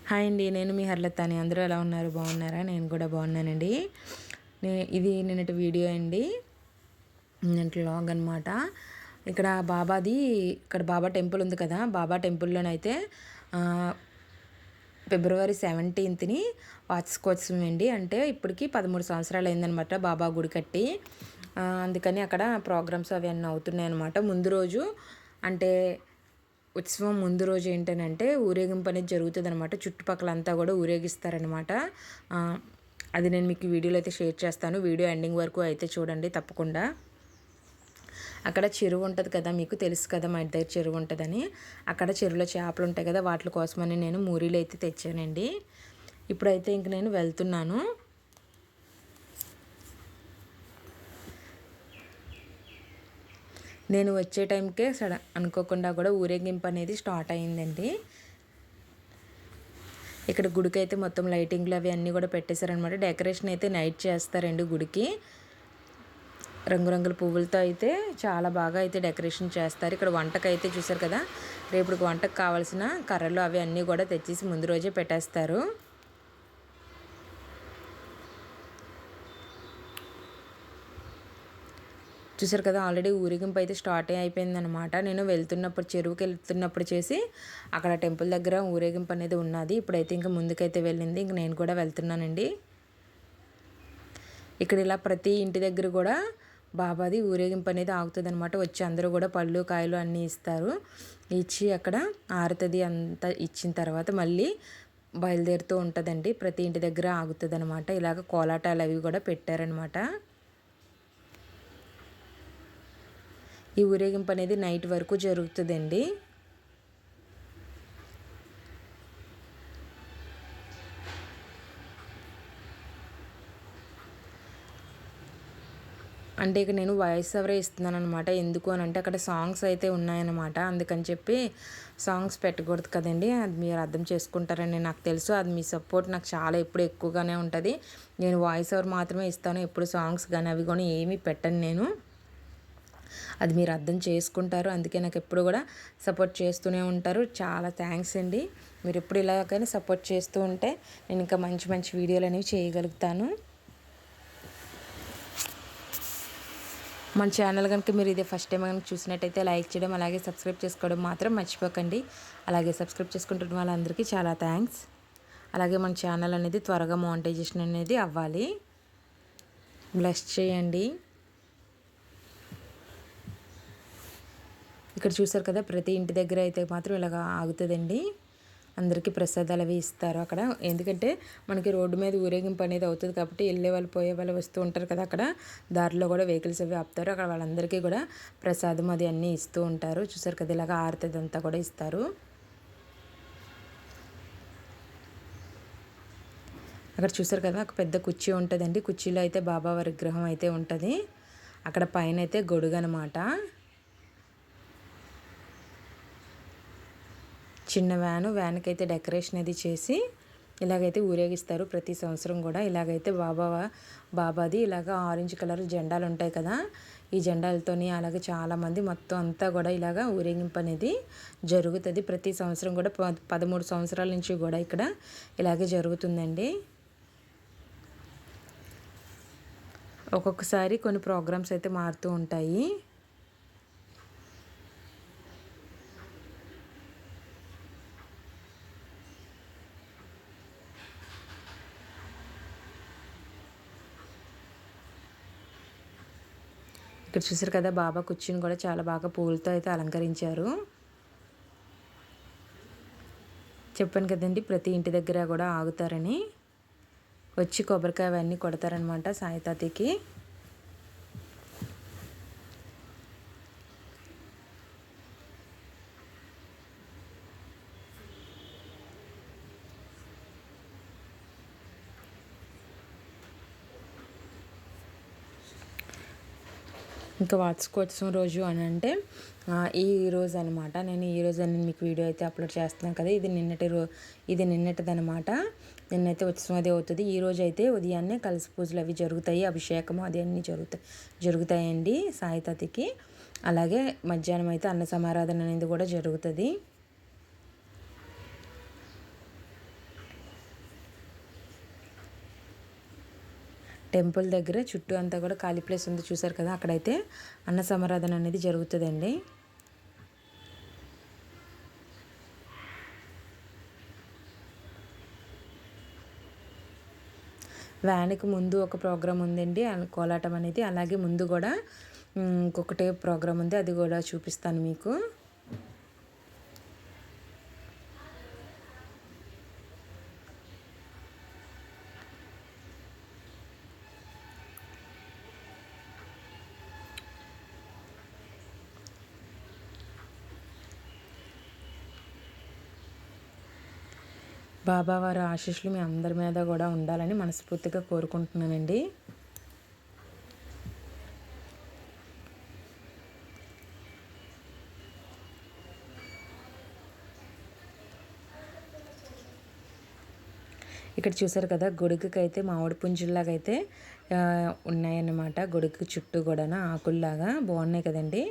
Hi అండి, నేను మీ హర్లతాని. అందరూ ఎలా ఉన్నారు? బాగున్నారా? నేను కూడా బాగున్నానండి. ఇది నిన్నటి వీడియో అండి, నిన్నటి వ్లాగ్ అనమాట. ఇక్కడ బాబా టెంపుల్ ఉంది కదా, బాబా టెంపుల్లోనైతే ఫిబ్రవరి 17ని వార్షికోత్సవం అండి. అంటే ఇప్పటికి 13 సంవత్సరాలు అయిందనమాట బాబా గుడి కట్టి. అందుకని అక్కడ ప్రోగ్రామ్స్ అవన్నీ అవుతున్నాయి అనమాట. ముందు రోజు అంటే ఉత్సవం ముందు రోజు ఏంటనంటే ఊరేగింపు అనేది జరుగుతుంది అనమాట. చుట్టుపక్కలంతా కూడా ఊరేగిస్తారనమాట. అది నేను మీకు వీడియోలో అయితే షేర్ చేస్తాను. వీడియో ఎండింగ్ వరకు అయితే చూడండి తప్పకుండా. అక్కడ చెరువు ఉంటుంది కదా, మీకు తెలుసు కదా మా ఇంటి దగ్గర చెరువు ఉంటుందని. అక్కడ చెరువులో చేపలు ఉంటాయి కదా, వాటి కోసమని నేను మూరీలు అయితే తెచ్చానండి. ఇప్పుడైతే ఇంక నేను వెళ్తున్నాను. నేను వచ్చే టైంకే అనుకోకుండా కూడా ఊరేగింపు అనేది స్టార్ట్ అయిందండి. ఇక్కడ గుడికి అయితే మొత్తం లైటింగ్లు అవి అన్నీ కూడా పెట్టేశారనమాట. డెకరేషన్ అయితే నైట్ చేస్తారండి గుడికి. రంగురంగుల పువ్వులతో అయితే చాలా బాగా అయితే డెకరేషన్ చేస్తారు. ఇక్కడ వంటకు అయితే చూసారు కదా, రేపు వంటకు కావాల్సిన కర్రలు అవి అన్నీ కూడా తెచ్చేసి ముందు రోజే పెట్టేస్తారు. చూసారు కదా, ఆల్రెడీ ఊరేగింపు అయితే స్టార్ట్ అయిపోయిందనమాట. నేను చెరువుకి వెళ్తున్నప్పుడు చేసి అక్కడ టెంపుల్ దగ్గర ఊరేగింపు అనేది ఉన్నది. ఇప్పుడైతే ఇంకా ముందుకైతే వెళ్ళింది. ఇంక నేను కూడా వెళ్తున్నానండి. ఇక్కడ ఇలా ప్రతి ఇంటి దగ్గర కూడా బాబాది ఊరేగింపు అనేది ఆగుతుంది అనమాట. వచ్చి అందరూ కూడా పళ్ళు కాయలు అన్నీ ఇస్తారు. ఇచ్చి అక్కడ ఆరుతుంది అంతా ఇచ్చిన తర్వాత మళ్ళీ బయలుదేరుతూ ఉంటుందండి. ప్రతి ఇంటి దగ్గర ఆగుతుంది అనమాట. ఇలాగ కోలాటాలు అవి కూడా పెట్టారనమాట. ఈ ఊరేగింపు అనేది నైట్ వరకు జరుగుతుందండి. అంటే ఇక నేను వాయిస్ ఓవరే ఇస్తున్నాను అనమాట. ఎందుకు అని అంటే అక్కడ సాంగ్స్ అయితే ఉన్నాయన్నమాట. అందుకని చెప్పి సాంగ్స్ పెట్టకూడదు కదండి, అది మీరు అర్థం చేసుకుంటారని నాకు తెలుసు. అది మీ సపోర్ట్ నాకు చాలా ఎప్పుడు ఎక్కువగానే ఉంటుంది. నేను వాయిస్ ఓవర్ మాత్రమే ఇస్తాను, ఎప్పుడు సాంగ్స్ కానీ అవి కానీ ఏమీ పెట్టను నేను. అది మీరు అర్థం చేసుకుంటారు. అందుకే నాకు ఎప్పుడు కూడా సపోర్ట్ చేస్తూనే ఉంటారు. చాలా థ్యాంక్స్ అండి. మీరు ఎప్పుడు ఇలాగైనా సపోర్ట్ చేస్తూ ఉంటే నేను ఇంకా మంచి మంచి వీడియోలు అనేవి చేయగలుగుతాను. మన ఛానల్ కనుక మీరు ఇదే ఫస్ట్ టైం కనుక చూసినట్టయితే లైక్ చేయడం, అలాగే సబ్స్క్రైబ్ చేసుకోవడం మాత్రం మర్చిపోకండి. అలాగే సబ్స్క్రైబ్ చేసుకుంటున్న వాళ్ళందరికీ చాలా థ్యాంక్స్. అలాగే మన ఛానల్ అనేది త్వరగా మానిటైజేషన్ అనేది అవ్వాలి. బ్లెస్ చేయండి. ఇక్కడ చూసారు కదా, ప్రతి ఇంటి దగ్గర అయితే మాత్రం ఇలాగ ఆగుతుందండి. అందరికీ ప్రసాదాలు అవి ఇస్తారు అక్కడ. ఎందుకంటే మనకి రోడ్డు మీద ఊరేగింపు అనేది అవుతుంది కాబట్టి వెళ్ళే వాళ్ళు పోయే వాళ్ళు వస్తూ ఉంటారు కదా, అక్కడ దారిలో కూడా వెహికల్స్ అవి ఆపుతారు. అక్కడ వాళ్ళందరికీ కూడా ప్రసాదం అది అన్నీ ఇస్తూ ఉంటారు. చూసారు కదా, ఇలాగ ఆరుతుంది అంతా కూడా ఇస్తారు. అక్కడ చూసారు కదా, ఒక పెద్ద కుర్చీ ఉంటుందండి. కుర్చీలో అయితే బాబా విగ్రహం అయితే ఉంటుంది. అక్కడ పైన అయితే గొడుగు అనమాట. చిన్న వ్యాన్కి అయితే డెకరేషన్ అది చేసి ఇలాగైతే ఊరేగిస్తారు ప్రతి సంవత్సరం కూడా. ఇలాగైతే బాబాది ఇలాగ ఆరెంజ్ కలర్ జెండాలు ఉంటాయి కదా, ఈ జెండాలతోని అలాగే చాలామంది మొత్తం అంతా కూడా ఇలాగ ఊరేగింపు అనేది జరుగుతుంది ప్రతి సంవత్సరం కూడా. 13 సంవత్సరాల నుంచి కూడా ఇక్కడ ఇలాగే జరుగుతుందండి. ఒక్కొక్కసారి కొన్ని ప్రోగ్రామ్స్ అయితే మారుతూ ఉంటాయి. ఇక్కడ చూసారు కదా, బాబా కుర్చీని కూడా చాలా బాగా పూలతో అయితే అలంకరించారు. చెప్పాను కదండి, ప్రతి ఇంటి దగ్గర కూడా ఆగుతారని. వచ్చి కొబ్బరికాయ అవన్నీ కొడతారనమాట సాయితాతకి. ఇంకా వార్షికోత్సవం రోజు అని అంటే ఈ రోజు అనమాట. నేను ఈ రోజు అని మీకు వీడియో అయితే అప్లోడ్ చేస్తున్నాను కదా, ఇది నిన్నటిదనమాట. నిన్నైతే ఉత్సవం అది అవుతుంది. ఈ రోజు అయితే ఉదయాన్నే కలశ పూజలు అవి జరుగుతాయి, అభిషేకం అది అన్నీ జరుగుతాయండి సాయితాతకి. అలాగే మధ్యాహ్నం అయితే అన్న సమారాధన అనేది కూడా జరుగుతుంది. టెంపుల్ దగ్గర చుట్టూ అంతా కూడా ఖాళీ ప్లేస్ ఉంది చూసారు కదా, అక్కడైతే అన్న సమారాధన అనేది జరుగుతుందండి. వ్యాన్కి ముందు ఒక ప్రోగ్రాం ఉందండి కోలాటం అనేది, అలాగే ముందు కూడా ఇంకొకటే ప్రోగ్రాం ఉంది, అది కూడా చూపిస్తాను మీకు. బాబావారి ఆశీస్సులు మీ అందరి మీద కూడా ఉండాలని మనస్ఫూర్తిగా కోరుకుంటున్నానండి. ఇక్కడ చూసారు కదా, గొడుగుకి అయితే మామిడి పుంజుల్లాగా అయితే ఉన్నాయన్నమాట. గొడుగుకి చుట్టూ కూడా ఆకుల్లాగా బాగున్నాయి కదండి.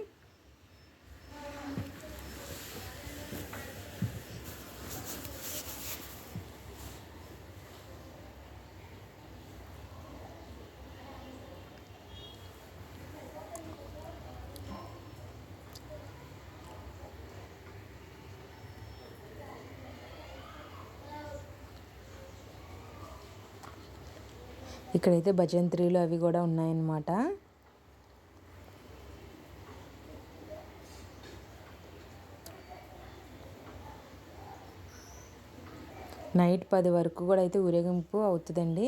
ఇక్కడైతే భజంత్రీలు అవి కూడా ఉన్నాయన్నమాట. నైట్ 10 వరకు కూడా అయితే ఊరేగింపు అవుతుందండి.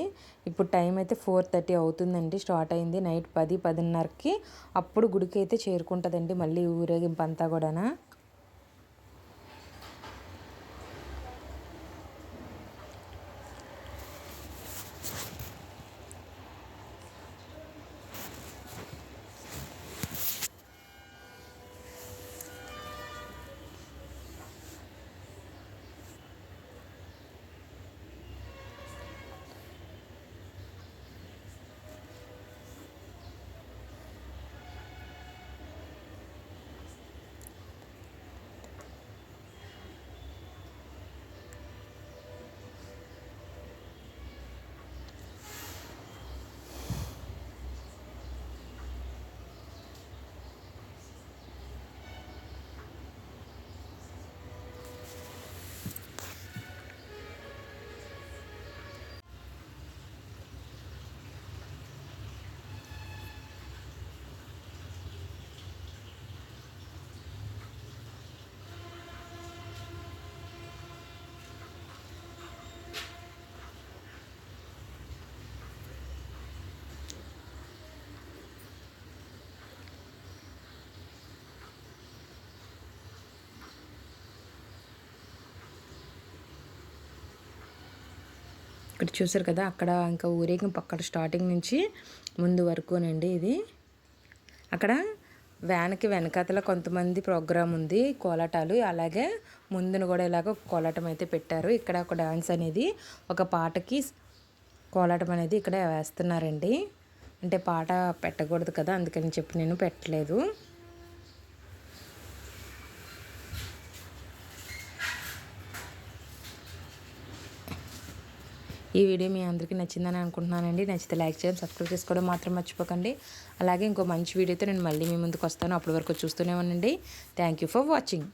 ఇప్పుడు టైం అయితే 4:30 అవుతుందండి. స్టార్ట్ అయింది నైట్ 10-10:30కి. అప్పుడు గుడికి అయితే చేరుకుంటుందండి మళ్ళీ ఊరేగింపు అంతా కూడా. ఇక్కడ చూసారు కదా, అక్కడ ఇంకా ఊరేగింపు అక్కడ స్టార్టింగ్ నుంచి ముందు వరకునండి ఇది. అక్కడ వ్యాన్కి వెనకాతల కొంతమంది ప్రోగ్రాం ఉంది కోలాటాలు, అలాగే ముందును కూడా ఇలాగ కోలాటం అయితే పెట్టారు. ఇక్కడ ఒక డాన్స్ అనేది ఒక పాటకి కోలాటం అనేది ఇక్కడ వేస్తున్నారండి. అంటే పాట పెట్టకూడదు కదా, అందుకని చెప్పి నేను పెట్టలేదు. ఈ వీడియో మీ అందరికీ నచ్చిందని అనుకుంటున్నానండి. నచ్చితే లైక్ చేయడం, సబ్స్క్రైబ్ చేసుకోవడం మాత్రం మర్చిపోకండి. అలాగే ఇంకో మంచి వీడియోతో నేను మళ్ళీ మీ ముందుకు వస్తాను. అప్పటి వరకు చూస్తూనే ఉండండి. Thank you for watching.